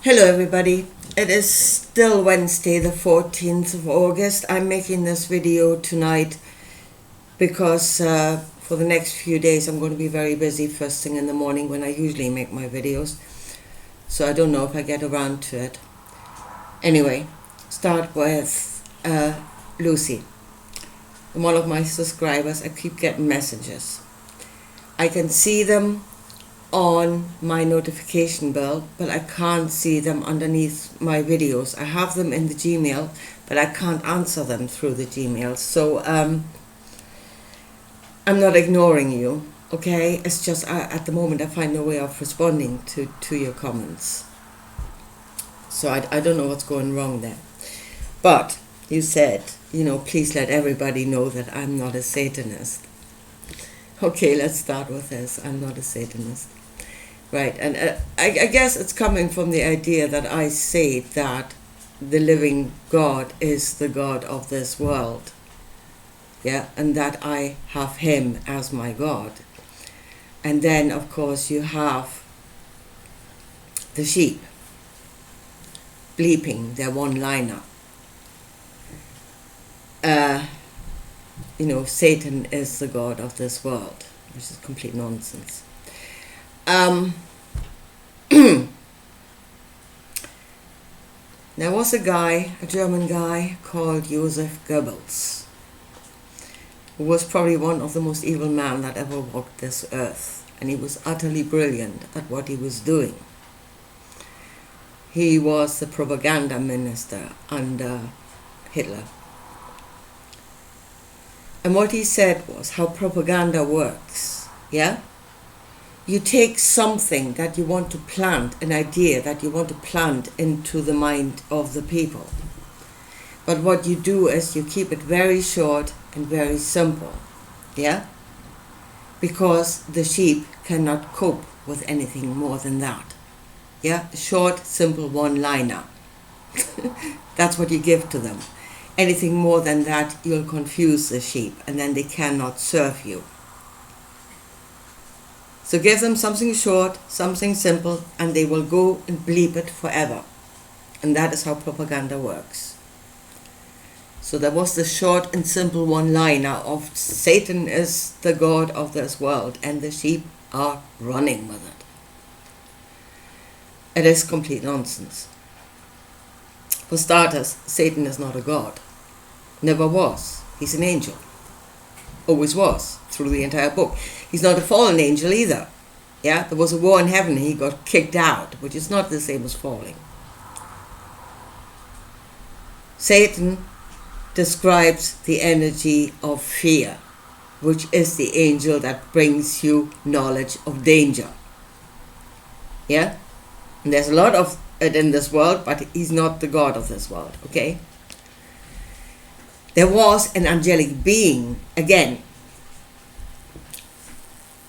Hello everybody, it is still Wednesday the 14th of August. I'm making this video tonight because for the next few days I'm going to be very busy first thing in the morning when I usually make my videos. So I don't know if I get around to it. Anyway, start with Lucy. I'm one of my subscribers. I keep getting messages. I can see them on my notification bell, but I can't see them underneath my videos. I have them in the Gmail, but I can't answer them through the Gmail. So I'm not ignoring you, okay? It's just at the moment I find no way of responding to your comments. So I don't know what's going wrong there. But you said, please let everybody know that I'm not a Satanist. Okay, let's start with this. I'm not a Satanist. Right, and I guess it's coming from the idea that I say that the living God is the God of this world. Yeah, and that I have him as my God. And then, of course, you have the sheep bleeping their one-liner. Satan is the God of this world, which is complete nonsense. There was a German guy called Joseph Goebbels, who was probably one of the most evil men that ever walked this earth, and he was utterly brilliant at what he was doing. He was the propaganda minister under Hitler. And what he said was how propaganda works, yeah? You take something that you want to plant, an idea that you want to plant into the mind of the people. But what you do is you keep it very short and very simple, yeah? Because the sheep cannot cope with anything more than that, yeah? A short, simple one-liner. That's what you give to them. Anything more than that, you'll confuse the sheep, and then they cannot serve you. So give them something short, something simple, and they will go and bleep it forever. And that is how propaganda works. So there was the short and simple one-liner of Satan is the God of this world, and the sheep are running with it. It is complete nonsense. For starters, Satan is not a god. Never was. He's an angel. Always was, through the entire book. He's not a fallen angel either. Yeah, there was a war in heaven and he got kicked out, which is not the same as falling. Satan describes the energy of fear, which is the angel that brings you knowledge of danger. Yeah? And there's a lot of it in this world, but he's not the God of this world, okay? There was an angelic being, again.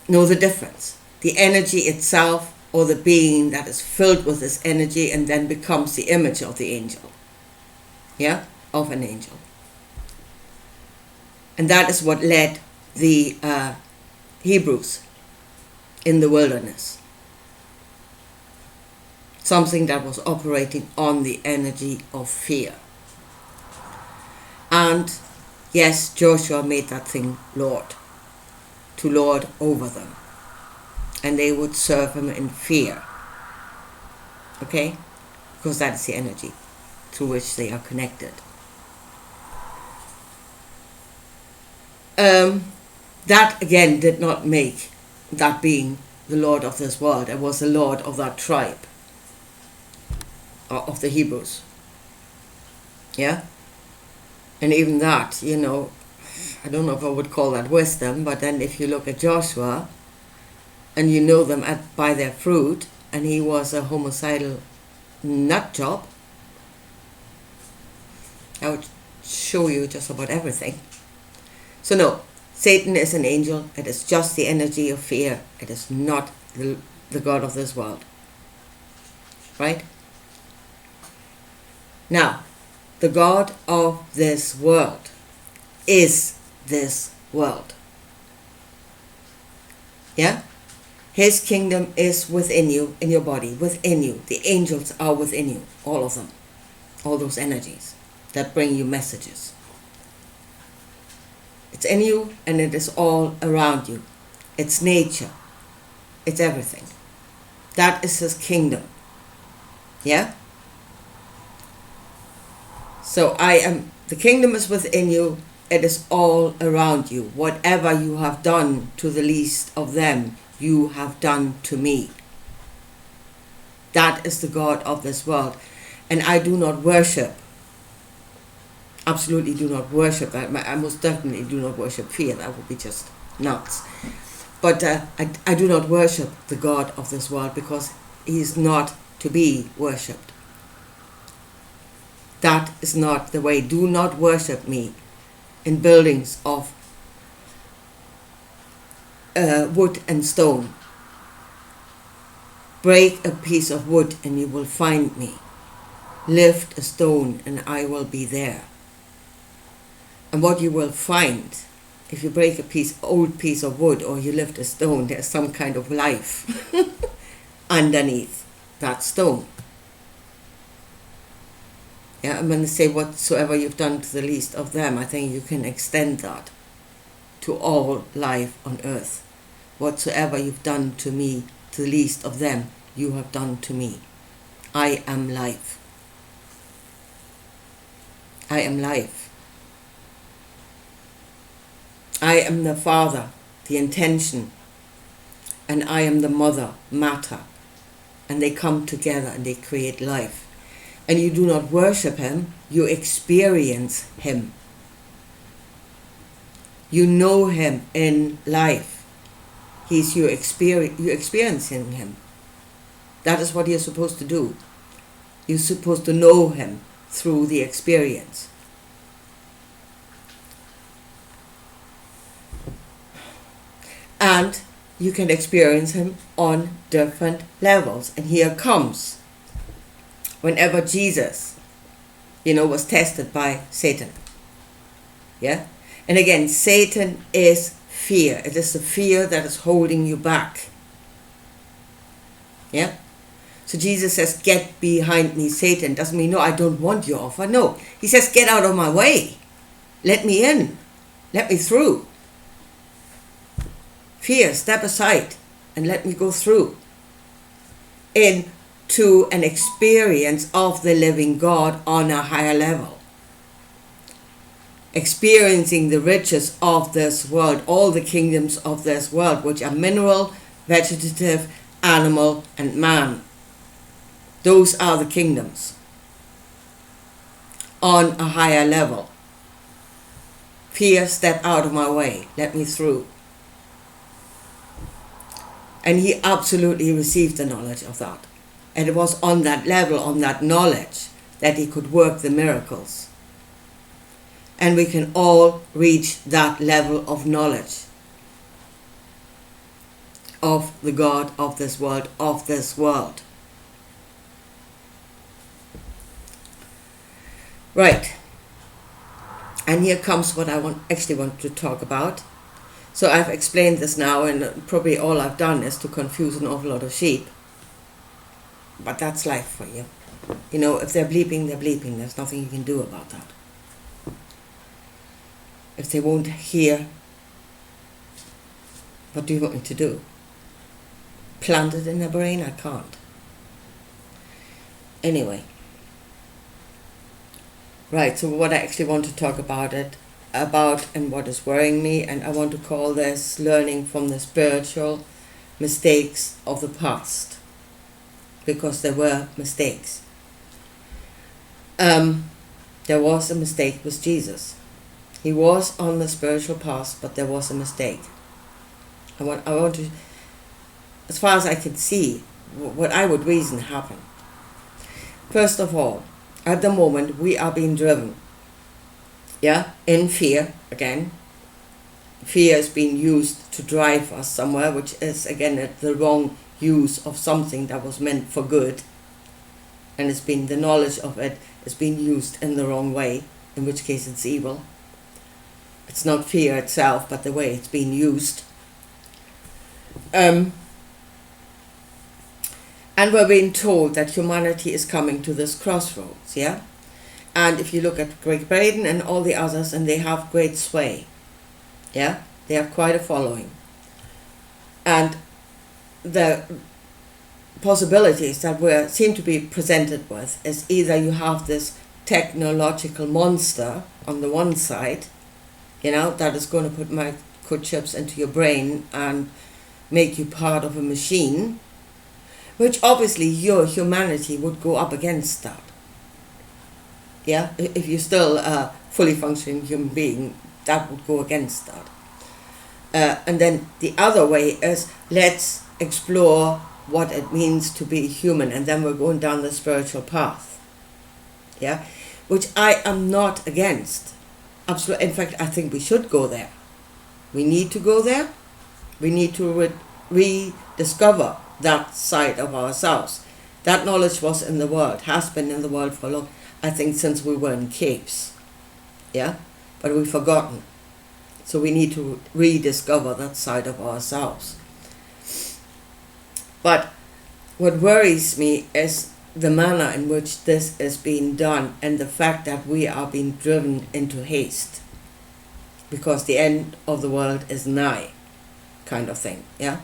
Know the difference. The energy itself, or the being that is filled with this energy and then becomes the image of the angel. Yeah? Of an angel. And that is what led the Hebrews in the wilderness. Something that was operating on the energy of fear. And yes, Joshua made that thing Lord, to lord over them. And they would serve him in fear. Okay? Because that is the energy through which they are connected. That again did not make that being the Lord of this world. It was the Lord of that tribe, of the Hebrews. Yeah? And even that, I don't know if I would call that wisdom, but then if you look at Joshua, and you know them by their fruit, and he was a homicidal nut job, I would show you just about everything. So no, Satan is an angel. It is just the energy of fear. It is not the God of this world. Right? Now, the God of this world is this world. Yeah? His kingdom is within you, in your body, within you. The angels are within you, all of them. All those energies that bring you messages. It's in you and it is all around you. It's nature. It's everything. That is his kingdom. Yeah? So the kingdom is within you. It is all around you. Whatever you have done to the least of them, you have done to me. That is the God of this world. And I do not worship, absolutely do not worship. I most definitely do not worship fear. That would be just nuts. But I do not worship the God of this world because he is not to be worshipped. That is not the way. Do not worship me in buildings of wood and stone. Break a piece of wood and you will find me. Lift a stone and I will be there. And what you will find, if you break a old piece of wood or you lift a stone, there's some kind of life underneath that stone. Yeah, and when they say whatsoever you've done to the least of them, I think you can extend that to all life on earth. Whatsoever you've done to me, to the least of them, you have done to me. I am life. I am life. I am the Father, the intention, and I am the Mother, matter. And they come together and they create life. And you do not worship him, you experience him. You know him in life. He's you experiencing him. That is what you're supposed to do. You're supposed to know him through the experience. And you can experience him on different levels. And here comes whenever Jesus, was tested by Satan. Yeah? And again, Satan is fear. It is the fear that is holding you back. Yeah? So Jesus says, get behind me, Satan. Doesn't mean, no, I don't want your offer. No. He says, get out of my way. Let me in. Let me through. Fear, step aside and let me go through into an experience of the living God on a higher level. Experiencing the riches of this world, all the kingdoms of this world, which are mineral, vegetative, animal, and man. Those are the kingdoms on a higher level. Fear, step out of my way, let me through. And he absolutely received the knowledge of that. And it was on that level, on that knowledge, that he could work the miracles. And we can all reach that level of knowledge of the God of this world, of this world. Right. And here comes what I actually want to talk about. So I've explained this now, and probably all I've done is to confuse an awful lot of sheep. But that's life for you. If they're bleeping, they're bleeping. There's nothing you can do about that. If they won't hear, what do you want me to do? Plant it in their brain? I can't. Anyway. Right, so what I actually want to talk about and what is worrying me, and I want to call this learning from the spiritual mistakes of the past, because there were mistakes. There was a mistake with Jesus. He was on the spiritual path, but there was a mistake. I want to, as far as I can see, what I would reason happened. First of all, at the moment we are being driven, in fear again. Fear is being used to drive us somewhere, which is again the wrong use of something that was meant for good, and the knowledge of it is being used in the wrong way, in which case it's evil. It's not fear itself, but the way it's being used. And we're being told that humanity is coming to this crossroads, yeah? And if you look at Great Britain and all the others, and they have great sway, yeah? They have quite a following. And the possibilities that we seem to be presented with is either you have this technological monster on the one side, you know, that is going to put microchips into your brain and make you part of a machine, which obviously your humanity would go up against that. Yeah, if you're still a fully functioning human being, that would go against that. And then the other way is, let's explore what it means to be human, and then we're going down the spiritual path. Yeah, which I am not against. Absolutely. In fact, I think we should go there. We need to go there. We need to rediscover that side of ourselves. That knowledge was in the world, has been in the world for long, I think, since we were in caves. Yeah, but we've forgotten. So we need to rediscover that side of ourselves. But what worries me is the manner in which this is being done, and the fact that we are being driven into haste because the end of the world is nigh, kind of thing, yeah?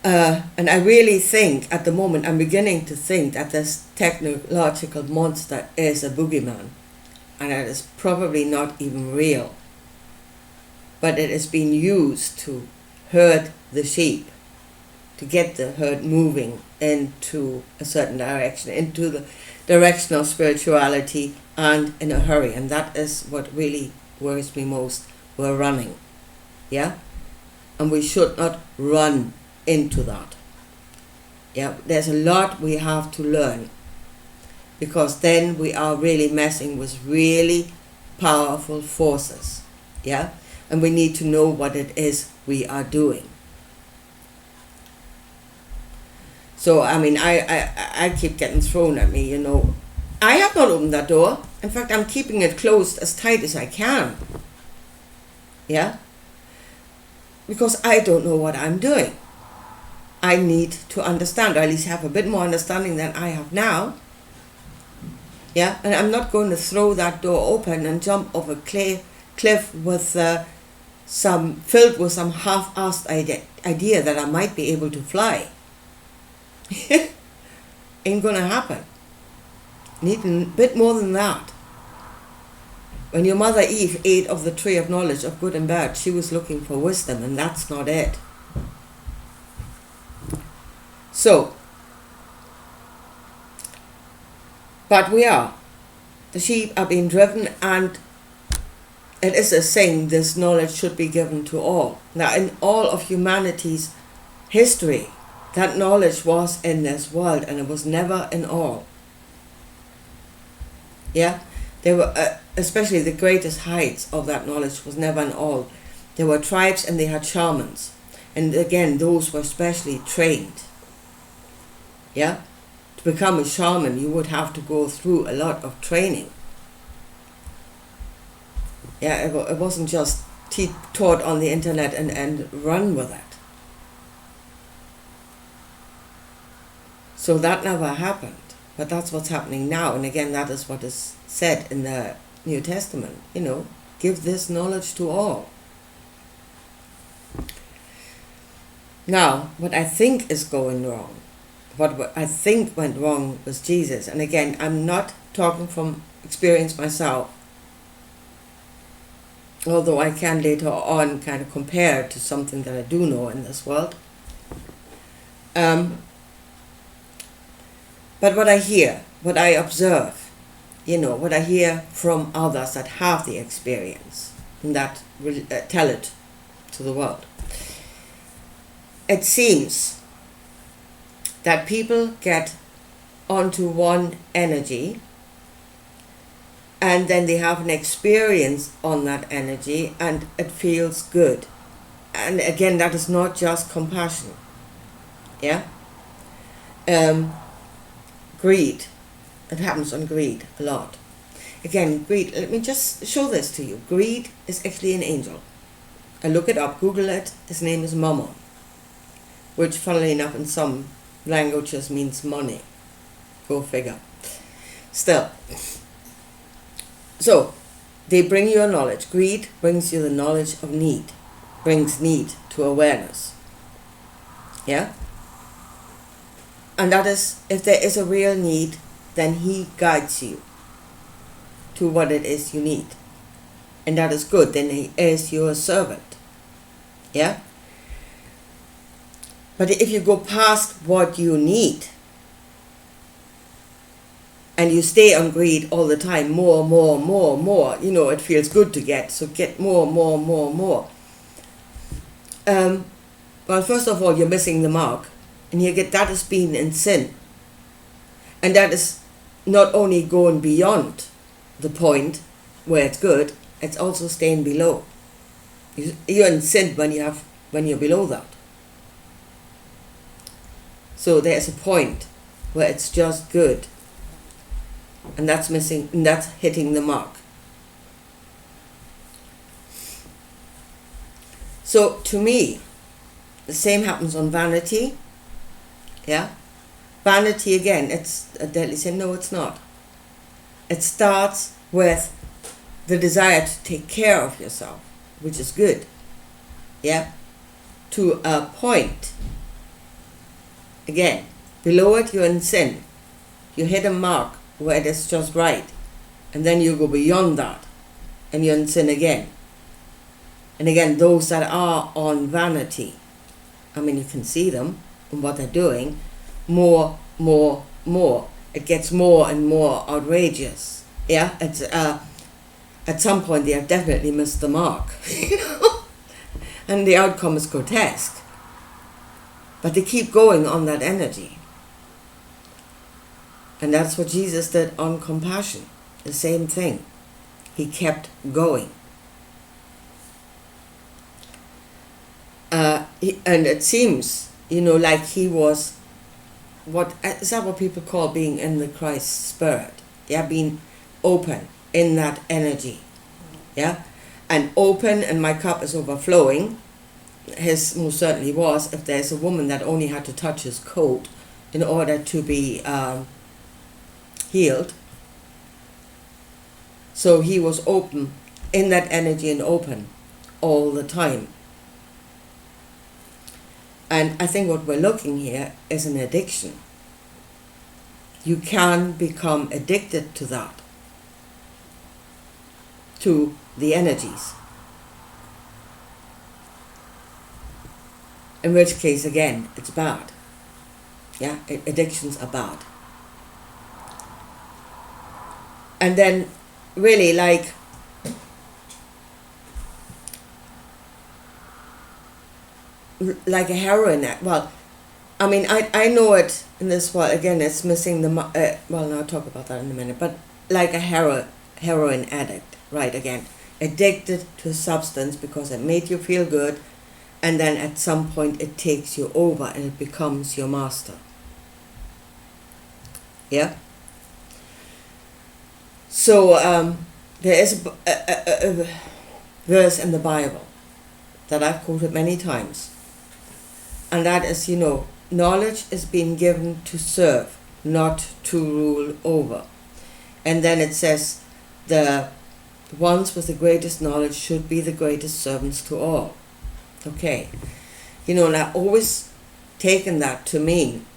And I really think, at the moment, I'm beginning to think that this technological monster is a boogeyman, and it is probably not even real, but it is being used to herd the sheep, to get the herd moving into a certain direction, into the direction of spirituality, and in a hurry. And that is what really worries me most. We're running, yeah? And we should not run into that. Yeah, there's a lot we have to learn, because then we are really messing with really powerful forces, yeah? And we need to know what it is we are doing. So, I mean, I keep getting thrown at me, you know. I have not opened that door. In fact, I'm keeping it closed as tight as I can. Yeah? Because I don't know what I'm doing. I need to understand, or at least have a bit more understanding than I have now. Yeah? And I'm not going to throw that door open and jump off a cliff with filled with some half-assed idea that I might be able to fly. Ain't gonna happen. Need a bit more than that. When your mother Eve ate of the tree of knowledge of good and bad, she was looking for wisdom, and that's not it. So, but we are. The sheep are being driven, and it is a saying, this knowledge should be given to all. Now, in all of humanity's history, that knowledge was in this world, and it was never in all. Yeah? There were, especially the greatest heights of that knowledge was never in all. There were tribes and they had shamans. And again, those were specially trained. Yeah? To become a shaman, you would have to go through a lot of training. Yeah, it wasn't just taught on the internet and run with it. So that never happened, but that's what's happening now. And again, that is what is said in the New Testament, you know, give this knowledge to all. Now, what I think is going wrong, what I think went wrong with Jesus, and again, I'm not talking from experience myself, although I can later on kind of compare to something that I do know in this world. But what I hear, what I observe, you know, what I hear from others that have the experience and that will tell it to the world, it seems that people get onto one energy and then they have an experience on that energy and it feels good. And again, that is not just compassion. Yeah? Greed. It happens on greed a lot. Again, greed, let me just show this to you. Greed is actually an angel. I look it up, Google it. His name is Mammon. which funnily enough in some languages means money. Go figure. Still. So, they bring you a knowledge. Greed brings you the knowledge of need, brings need to awareness. Yeah? And that is, if there is a real need, then he guides you to what it is you need. And that is good, then he is your servant. Yeah? But if you go past what you need, and you stay on greed all the time, more, it feels good to get, so get more. Well, first of all, you're missing the mark, and that is being in sin. And that is not only going beyond the point where it's good, it's also staying below. You're in sin when you're below that. So there's a point where it's just good. And that's missing, and that's hitting the mark. So to me, the same happens on vanity. Yeah? Vanity again, it's a deadly sin. No, it's not. It starts with the desire to take care of yourself, which is good. Yeah? To a point. Again, below it you're in sin. You hit a mark where it is just right, and then you go beyond that and you're in sin again. And again, those that are on vanity, I mean, you can see them and what they're doing, more. It gets more and more outrageous. Yeah, it's at some point they have definitely missed the mark. And the outcome is grotesque, but they keep going on that energy. And that's what Jesus did on compassion. The same thing. He kept going. And it seems, like he was, is that what people call being in the Christ spirit? Yeah, being open in that energy. Yeah? And open, and my cup is overflowing. His most certainly was, if there's a woman that only had to touch his coat in order to be healed. So he was open in that energy and open all the time. And I think what we're looking here is an addiction. You can become addicted to that, to the energies. In which case, again, it's bad. Yeah, addictions are bad. And then really like a heroin addict. Well, I mean, I know it in this world, again, it's missing the, well, no, I'll talk about that in a minute, but like a heroin addict, right, again, addicted to a substance because it made you feel good, and then at some point it takes you over and it becomes your master. Yeah? So there is a verse in the Bible that I've quoted many times, and that is, knowledge is being given to serve, not to rule over. And then it says, the ones with the greatest knowledge should be the greatest servants to all. Okay. And I've always taken that to mean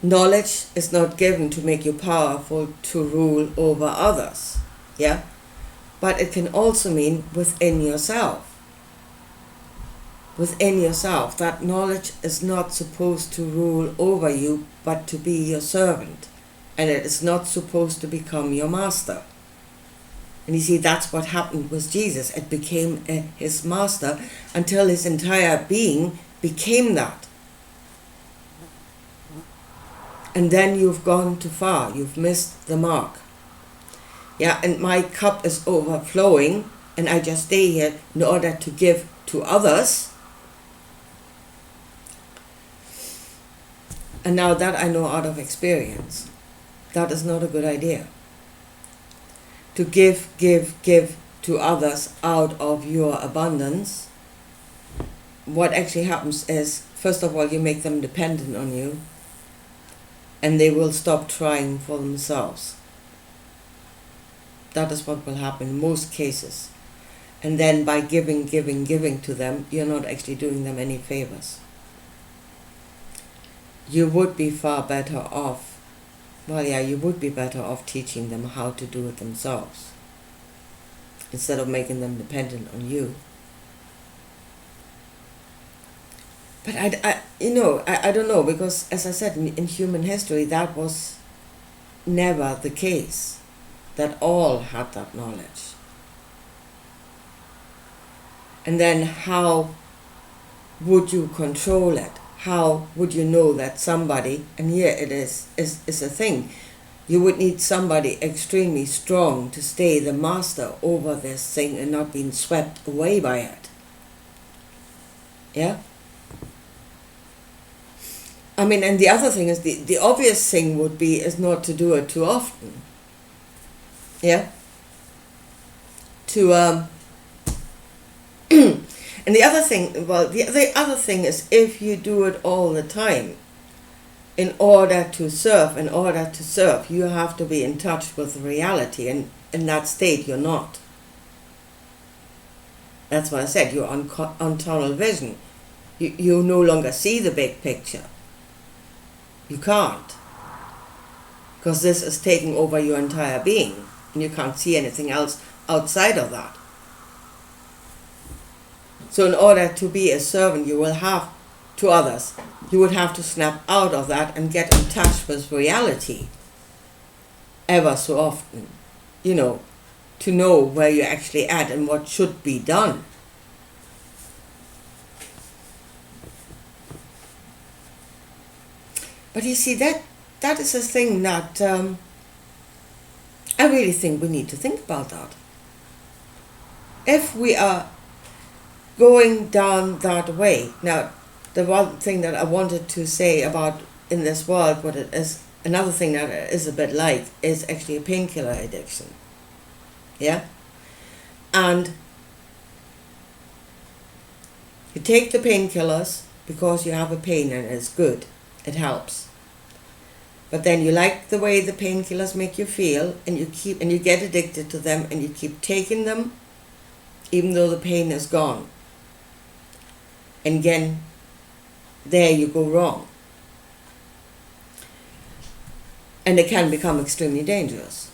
knowledge is not given to make you powerful to rule over others. Yeah? But it can also mean within yourself. Within yourself. That knowledge is not supposed to rule over you, but to be your servant. And it is not supposed to become your master. And you see, that's what happened with Jesus. It became his master until his entire being became that. And then you've gone too far. You've missed the mark. Yeah, and my cup is overflowing, and I just stay here in order to give to others. And now that I know out of experience, that is not a good idea. To give to others out of your abundance, what actually happens is, first of all, you make them dependent on you, and they will stop trying for themselves. That is what will happen in most cases. And then by giving to them, you're not actually doing them any favors. You would be far better off, you would be better off teaching them how to do it themselves, instead of making them dependent on you. But I don't know, because as I said, in human history, that was never the case, that all had that knowledge. And then how would you control it? How would you know that somebody, and here it is a thing, you would need somebody extremely strong to stay the master over this thing and not being swept away by it. Yeah? I mean, and the other thing is, the obvious thing would be is not to do it too often. Yeah? And the other thing, the other thing is, if you do it all the time, in order to serve, you have to be in touch with reality, and in that state you're not. That's what I said, you're on tunnel vision. You no longer see the big picture. You can't. Because this is taking over your entire being, and you can't see anything else outside of that. So in order to be a servant, you will have to others, you would have to snap out of that and get in touch with reality ever so often, to know where you're actually at and what should be done. But you see, that is a thing that I really think we need to think about that. If we are going down that way. Now, the one thing that I wanted to say about in this world, what it is, another thing that it is a bit like, is actually a painkiller addiction. Yeah? And you take the painkillers because you have a pain and it's good. It helps. But then you like the way the painkillers make you feel, and you get addicted to them, and you keep taking them even though the pain is gone. And again, there you go wrong. And it can become extremely dangerous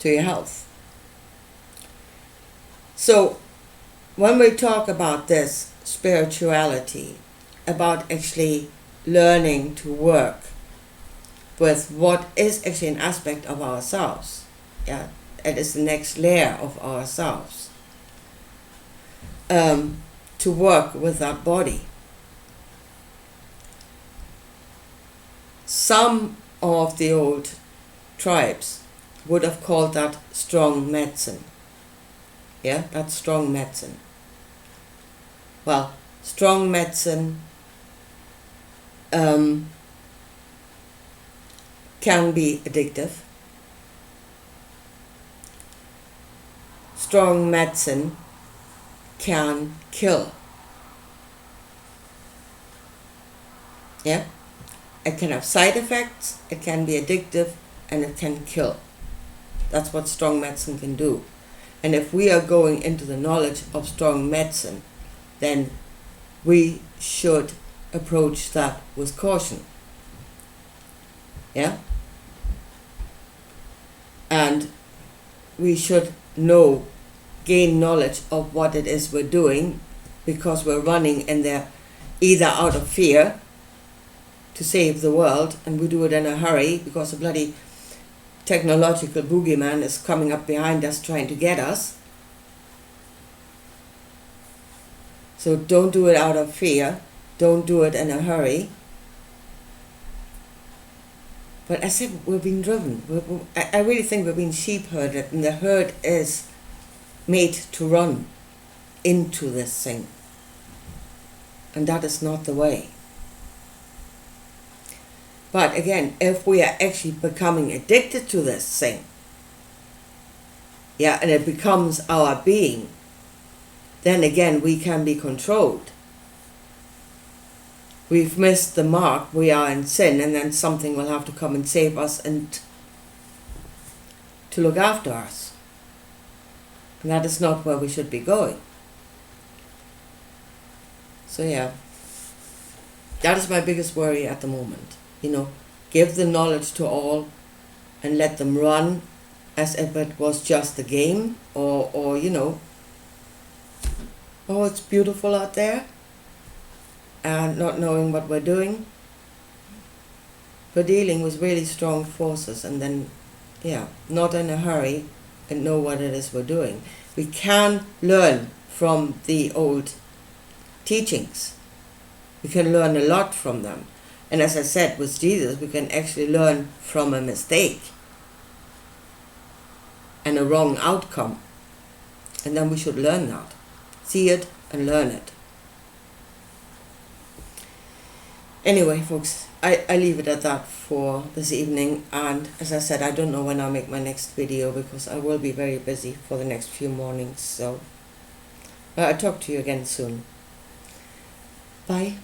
to your health. So when we talk about this spirituality, about actually learning to work with what is actually an aspect of ourselves, yeah, it is the next layer of ourselves, to work with that body. Some of the old tribes would have called that strong medicine. Yeah, that's strong medicine. Well, strong medicine can be addictive. Strong medicine can kill. Yeah? It can have side effects, it can be addictive, and it can kill. That's what strong medicine can do. And if we are going into the knowledge of strong medicine, then we should approach that with caution. Yeah? And we should gain knowledge of what it is we're doing, because we're running in there either out of fear to save the world, and we do it in a hurry because the bloody technological boogeyman is coming up behind us trying to get us. So don't do it out of fear, don't do it in a hurry. But I said, we're being driven. I really think we're being sheep herded, and the herd is made to run into this thing. And that is not the way. But again, if we are actually becoming addicted to this thing, yeah, and it becomes our being, then again we can be controlled. We've missed the mark, we are in sin, and then something will have to come and save us and to look after us. And that is not where we should be going. So yeah, that is my biggest worry at the moment. Give the knowledge to all and let them run as if it was just a game, or oh, it's beautiful out there, and not knowing what we're doing. We're dealing with really strong forces, and then, not in a hurry and know what it is we're doing. We can learn from the old teachings. We can learn a lot from them. And as I said, with Jesus, we can actually learn from a mistake and a wrong outcome. And then we should learn that. See it and learn it. Anyway, folks, I leave it at that for this evening. And as I said, I don't know when I'll make my next video because I will be very busy for the next few mornings. So I'll talk to you again soon. Bye.